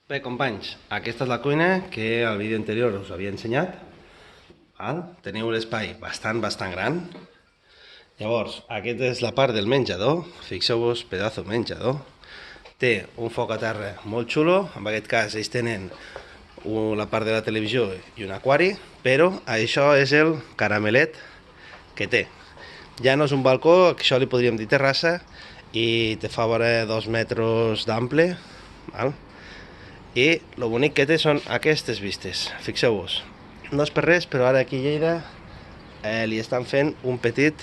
Bé, companys, aquesta és la cuina que al vídeo anterior us havia ensenyat. Teniu l'espai bastant gran. Llavors, aquesta és la part del menjador. Fixeu-vos, pedazo menjador. Té un foc a terra molt xulo. En aquest cas ells tenen la part de la televisió i un aquari, però això és el caramelet que té. Ja no és un balcó, això li podríem dir terrassa, i te fa vora 2 metres d'ample. I el bonic que té són aquestes vistes. Fixeu-vos, no és per res, però ara aquí a Lleida li estan fent un petit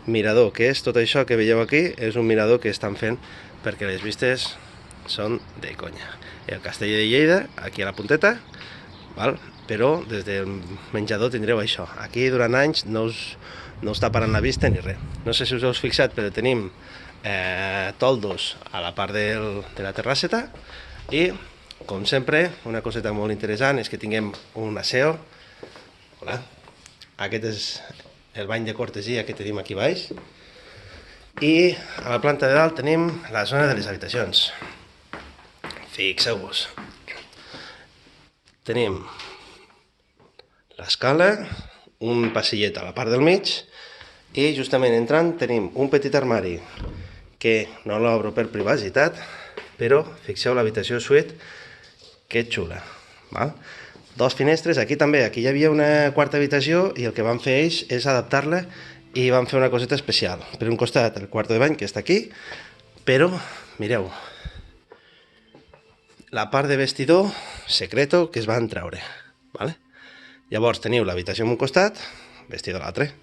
mirador, que és tot això que veieu aquí, és un mirador que estan fent perquè les vistes són de conya. El castell de Lleida, aquí a la punteta, però des del menjador tindreu això. Aquí durant anys no us taparan la vista ni res. No sé si us heu fixat, però tenim toldos a la part de la terrasseta i, com sempre, una coseta molt interessant és que tinguem un aseo. Hola. Aquest és el bany de cortesia que tenim aquí baix. I a la planta de dalt tenim la zona de les habitacions. Fixeu-vos. Tenim l'escala, un passillet a la part del mig i justament entrant tenim un petit armari que no l'obro per privacitat, però fixeu l'habitació suite, que xula. Dos finestres, aquí també, aquí hi havia una quarta habitació i el que van fer ells és adaptar-la i van fer una coseta especial. Per un costat el quarto de bany, que està aquí, però mireu, la part de vestidor secreto que es van treure. Llavors teniu l'habitació en un costat, vestidor a l'altre.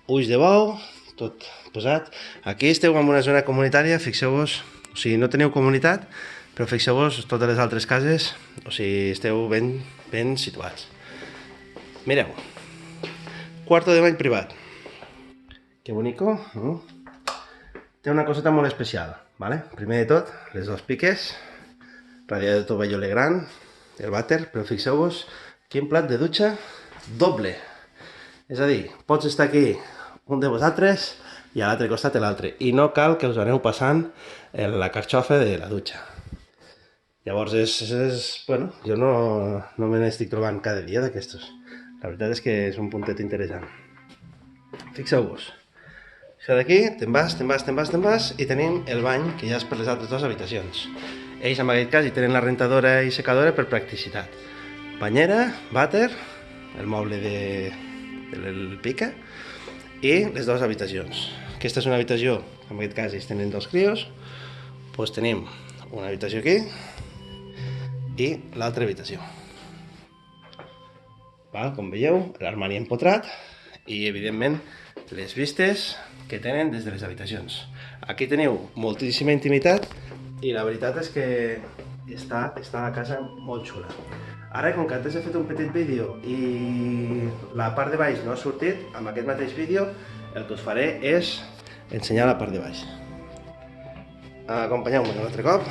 Ulls de bou, tot posat. Aquí esteu en una zona comunitària, fixeu-vos, o sigui, no teniu comunitat, però fixeu-vos totes les altres cases, o sigui, esteu ben situats. Mireu, quarto de bany privat. Que bonico, no? Té una coseta molt especial, Primer de tot, les dos piques, radiador de tovallole gran, el vàter, però fixeu-vos quin plat de dutxa doble. És a dir, pots estar aquí un de vosaltres i a l'altre costat l'altre, i no cal que us aneu passant la carxofa de la dutxa. Llavors, jo no me n'estic trobant cada dia d'aquestos. La veritat és que és un puntet interessant. Fixeu-vos. Això d'aquí, te'n vas, i tenim el bany, que ja és per les altres dues habitacions. Ells, en aquest cas, hi tenen la rentadora i secadora per practicitat. Banyera, vàter, el moble del pica, i les dues habitacions. Aquesta és una habitació, en aquest cas ells tenen dos crios, doncs tenim una habitació aquí i l'altra habitació. Com veieu, l'armari empotrat i, evidentment, les vistes que tenen des de les habitacions. Aquí teniu moltíssima intimitat i la veritat és que està la casa molt xula. Ara, com que antes he fet un petit vídeo i la part de baix no ha sortit, amb aquest mateix vídeo el que us faré és ensenyar la part de baix. Acompanyeu-me un altre cop.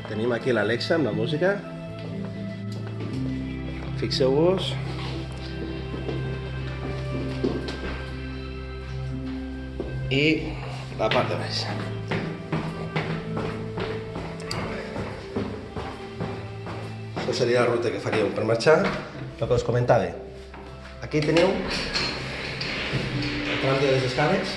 Tenim aquí l'Alexa amb la música. Fixeu-vos. I la part de baix. Això seria la ruta que faríeu per marxar. El que us comentava. Aquí teniu el tram de les escales.